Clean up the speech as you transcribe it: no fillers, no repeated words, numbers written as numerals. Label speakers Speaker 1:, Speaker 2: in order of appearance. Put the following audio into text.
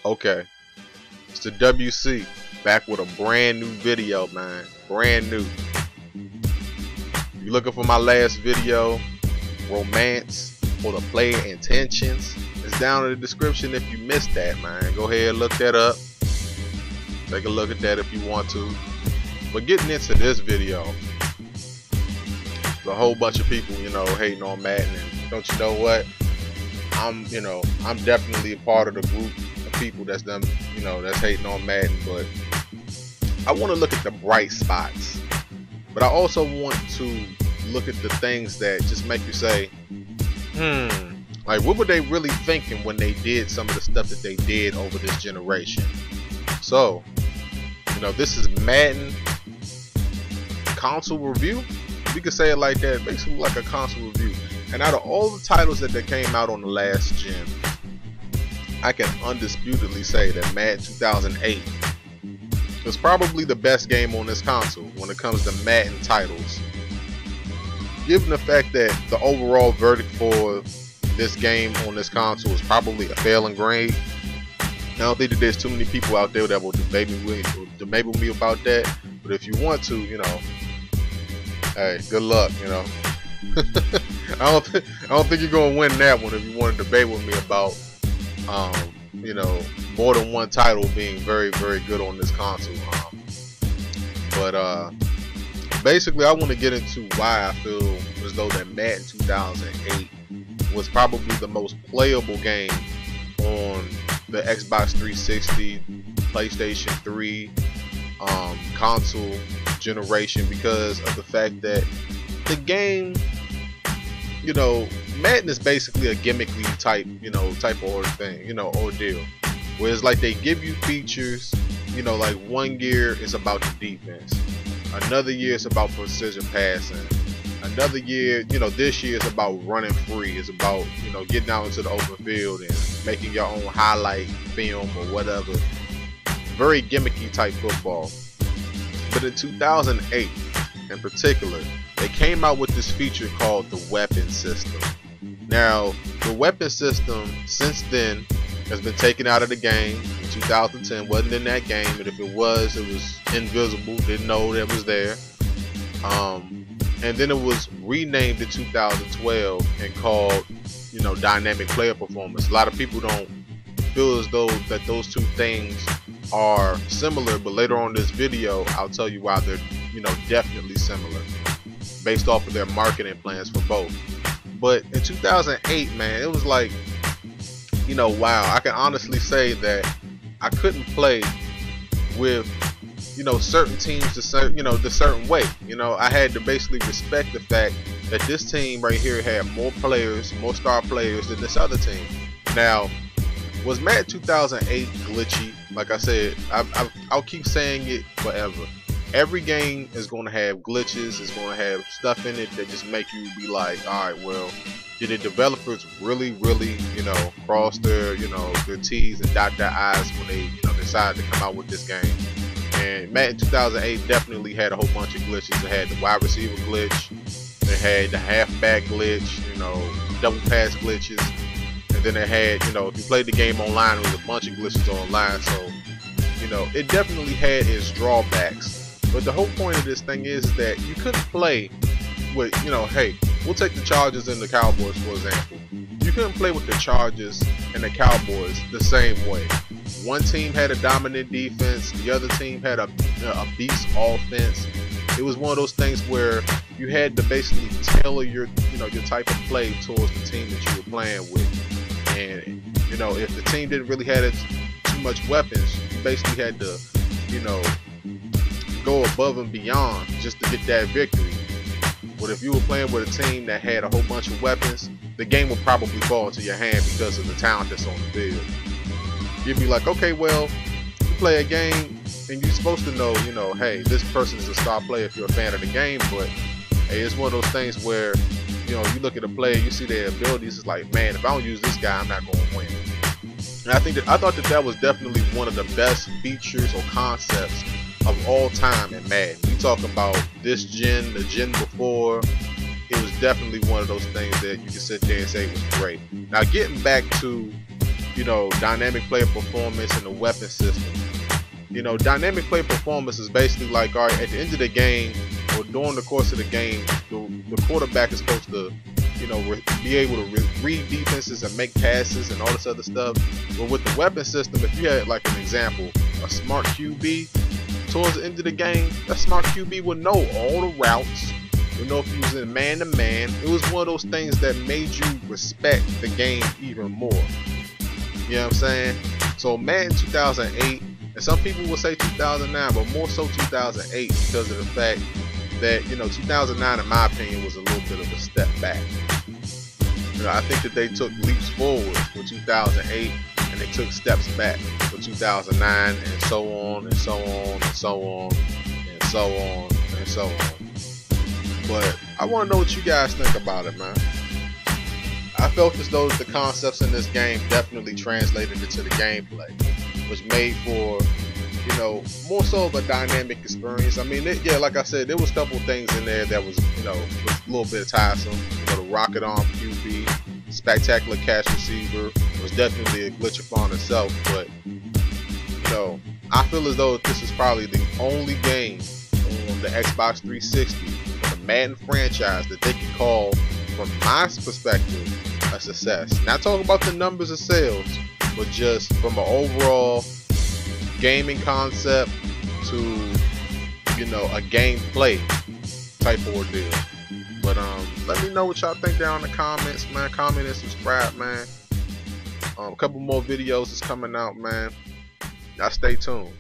Speaker 1: Okay, it's the WC back with a brand new video, man. Brand new. You looking for my last video, romance for the player intentions? It's down in the description if you missed that, man. Go ahead and look that up. Take a look at that if you want to. But getting into this video, there's a whole bunch of people, hating on Madden, and don't you know what? I'm definitely a part of the group of people that's that's hating on Madden, but I want to look at the bright spots. But I also want to look at the things that just make you say, like what were they really thinking when they did some of the stuff that they did over this generation? So, this is Madden console review. We could say it like that, basically like a console review. And out of all the titles that came out on the last gen, I can undisputedly say that Madden 2008 was probably the best game on this console when it comes to Madden titles. Given the fact that the overall verdict for this game on this console is probably a failing grade, I don't think that there's too many people out there that will debate with me about that. But if you want to, hey, good luck. I don't think you're gonna win that one if you want to debate with me about more than one title being very, very good on this console. But basically I want to get into why I feel as though that Madden 2008 was probably the most playable game on the Xbox 360, PlayStation 3 console generation, because of the fact that the game, Madden is basically a gimmicky type of thing, ordeal. Where it's like they give you features, like one year is about the defense, another year is about precision passing, another year, this year is about running free, it's about, getting out into the open field and making your own highlight film or whatever. Very gimmicky type football. But in 2008 in particular, they came out with this feature called the weapon system. Now, the weapon system since then has been taken out of the game. In 2010, wasn't in that game, and if it was invisible, didn't know that was there. And then it was renamed in 2012 and called, dynamic player performance. A lot of people don't feel as though that those two things are similar, but later on in this video, I'll tell you why they're, definitely similar, based off of their marketing plans for both. But in 2008, man, it was like, wow, I can honestly say that I couldn't play with, certain teams the certain way. I had to basically respect the fact that this team right here had more players, more star players than this other team. Now, was Madden 2008 glitchy? Like I said, I'll keep saying it forever. Every game is going to have glitches. It's going to have stuff in it that just make you be like, all right, well, did the developers really, cross their, their T's and dot their I's when they, decided to come out with this game? And Madden 2008 definitely had a whole bunch of glitches. It had the wide receiver glitch. It had the halfback glitch. Double pass glitches. And then it had, if you played the game online, it was a bunch of glitches online. So, it definitely had its drawbacks. But the whole point of this thing is that you couldn't play with, hey, we'll take the Chargers and the Cowboys for example. You couldn't play with the Chargers and the Cowboys the same way. One team had a dominant defense, the other team had a beast offense. It was one of those things where you had to basically tailor your type of play towards the team that you were playing with. And if the team didn't really have too much weapons, you basically had to go above and beyond just to get that victory. But if you were playing with a team that had a whole bunch of weapons, the game would probably fall into your hand because of the talent that's on the field. You'd be like, okay, well, you play a game and you're supposed to know, hey, this person is a star player if you're a fan of the game, but hey, it's one of those things where, you look at a player, you see their abilities, it's like, man, if I don't use this guy, I'm not going to win. And I thought that was definitely one of the best features or concepts of all time in Madden. We talk about this gen, the gen before, it was definitely one of those things that you can sit there and say was great. Now getting back to, you know, dynamic player performance and the weapon system. You know, dynamic player performance is basically like, all right, at the end of the game or during the course of the game, the quarterback is supposed to, you know, be able to read defenses and make passes and all this other stuff. But with the weapon system, if you had, like, an example, a smart QB towards the end of the game, that smart QB would know all the routes, would know if you was in man-to-man. It was one of those things that made you respect the game even more. You know what I'm saying? So Madden 2008, and some people will say 2009, but more so 2008 because of the fact that, you know, 2009 in my opinion was a little bit of a step back. You know, I think that they took leaps forward with 2008 and they took steps back with 2009, and so on and so on and so on and so on and so on. But I want to know what you guys think about it, man. I felt as though the concepts in this game definitely translated into the gameplay, which made for, you know, more so of a dynamic experience. I mean, yeah, like I said, there was a couple things in there that was, you know, was a little bit tiresome. You know, the rocket arm QB, spectacular catch receiver was definitely a glitch upon itself. But, you know, I feel as though this is probably the only game on the Xbox 360 for the Madden franchise that they can call, from my perspective, a success. Not talking about the numbers of sales, but just from an overall gaming concept to, you know, a gameplay type of ordeal. But let me know what y'all think down in the comments, man. Comment and subscribe, man. A couple more videos is coming out, man. Y'all stay tuned.